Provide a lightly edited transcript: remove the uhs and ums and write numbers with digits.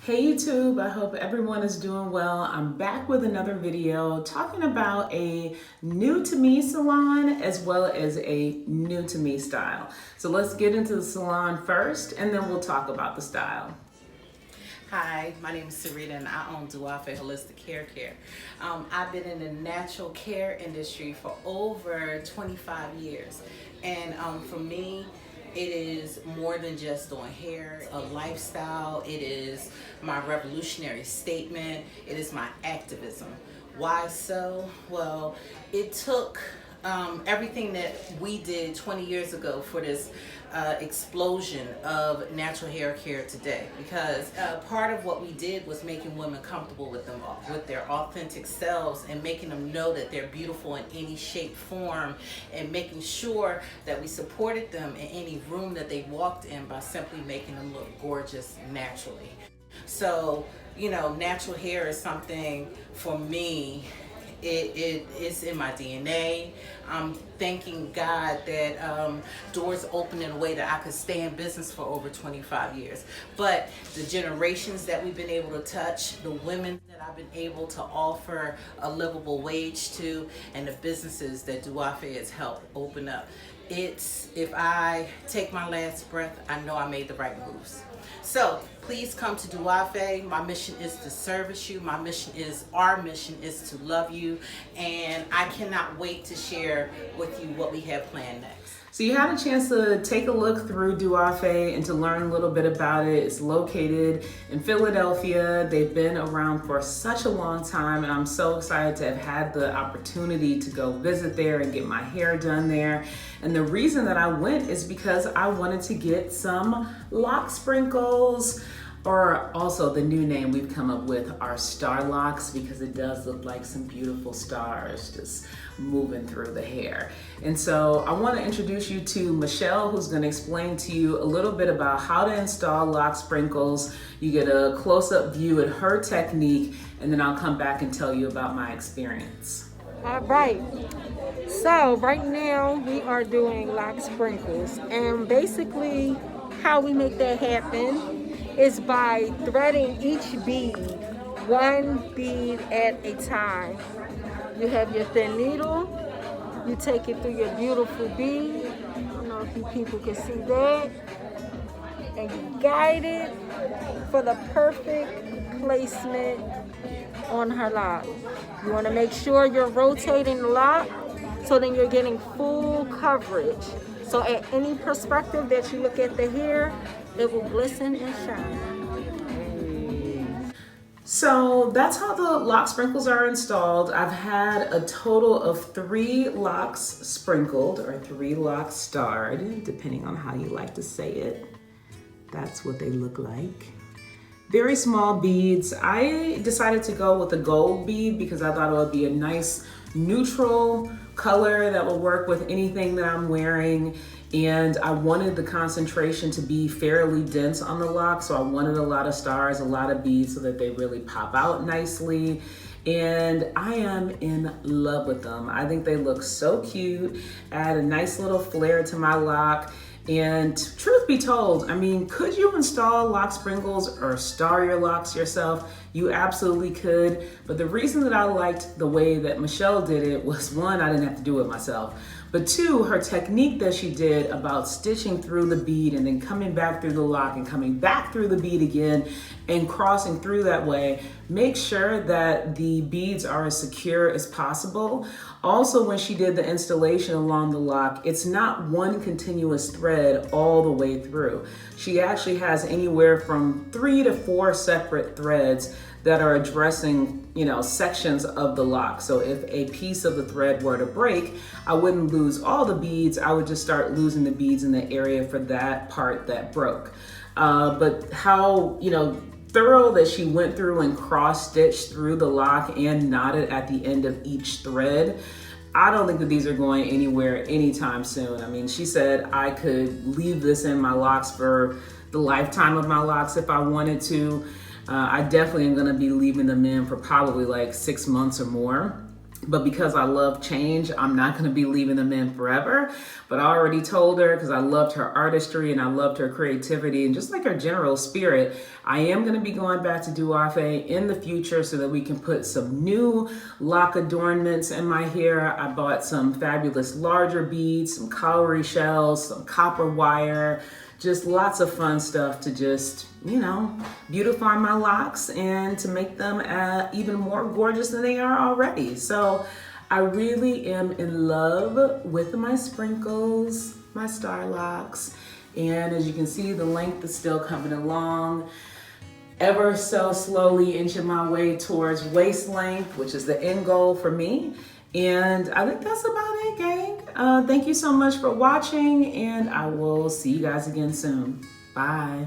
Hey YouTube, I hope everyone is doing well. I'm back with another video talking about a new to me salon as well as a new to me style. So let's get into the salon first and then we'll talk about the style. Hi, my name is Sarita and I own Duafe Holistic Hair Care. I've been in the natural care industry for over 25 years. And for me, it is more than just doing hair, a lifestyle. It is my revolutionary statement. It is my activism. Why so? Well, it took everything that we did 20 years ago for this explosion of natural hair care today, because part of what we did was making women comfortable with their authentic selves and making them know that they're beautiful in any shape, form, and making sure that we supported them in any room that they walked in by simply making them look gorgeous naturally. So, you know, natural hair is something for me. It's in my DNA. I'm thanking God that doors opened in a way that I could stay in business for over 25 years. But the generations that we've been able to touch, the women that I've been able to offer a livable wage to, and the businesses that Duafe has helped open up. If I take my last breath, I know I made the right moves. So please come to Duafe. My mission is to service you. Our mission is to love you. And I cannot wait to share with you what we have planned next. So you had a chance to take a look through Duafe and to learn a little bit about it. It's located in Philadelphia. They've been around for such a long time, and I'm so excited to have had the opportunity to go visit there and get my hair done there. And the reason that I went is because I wanted to get some lock sprinkles, or also the new name we've come up with are starlocks, because it does look like some beautiful stars just moving through the hair. And so I want to introduce you to Michelle, who's going to explain to you a little bit about how to install lock sprinkles. You get a close-up view at her technique, and then I'll come back and tell you about my experience. All right, so right now we are doing lock sprinkles, and basically how we make that happen is by threading each bead, one bead at a time. You have your thin needle, you take it through your beautiful bead. I don't know if you people can see that. And you guide it for the perfect placement on her lock. You want to make sure you're rotating the lock so then you're getting full coverage. So at any perspective that you look at the hair, it will glisten and shine. So that's how the lock sprinkles are installed. I've had a total of 3 locks sprinkled, or 3 locks starred, depending on how you like to say it. That's what they look like. Very small beads. I decided to go with a gold bead because I thought it would be a nice neutral color that will work with anything that I'm wearing. And I wanted the concentration to be fairly dense on the lock, so I wanted a lot of stars, a lot of beads, so that they really pop out nicely. And I am in love with them. I think they look so cute, add a nice little flair to my lock. And truth be told, I mean, could you install lock sprinkles or star your locks yourself? You absolutely could. But the reason that I liked the way that Michelle did it was, 1, I didn't have to do it myself. But 2, her technique that she did about stitching through the bead and then coming back through the lock and coming back through the bead again and crossing through that way, make sure that the beads are as secure as possible. Also, when she did the installation along the lock, it's not one continuous thread all the way through. She actually has anywhere from 3 to 4 separate threads that are addressing, sections of the lock. So if a piece of the thread were to break, I wouldn't lose all the beads. I would just start losing the beads in the area for that part that broke. But how, thorough that she went through and cross-stitched through the lock and knotted at the end of each thread. I don't think that these are going anywhere anytime soon. I mean, she said I could leave this in my locks for the lifetime of my locks if I wanted to. I definitely am gonna be leaving them in for probably like 6 months or more. But because I love change, I'm not going to be leaving them in forever. But I already told her, because I loved her artistry and I loved her creativity and just like her general spirit, I am going to be going back to Duafe in the future so that we can put some new lock adornments in my hair. I bought some fabulous larger beads, some cowrie shells, some copper wire, just lots of fun stuff to just, you know, beautify my locks and to make them even more gorgeous than they are already. So I really am in love with my sprinkles, my starlocks. And as you can see, the length is still coming along, ever so slowly inching my way towards waist length, which is the end goal for me. And I think that's about it, gang. Thank you so much for watching, and I will see you guys again soon. Bye.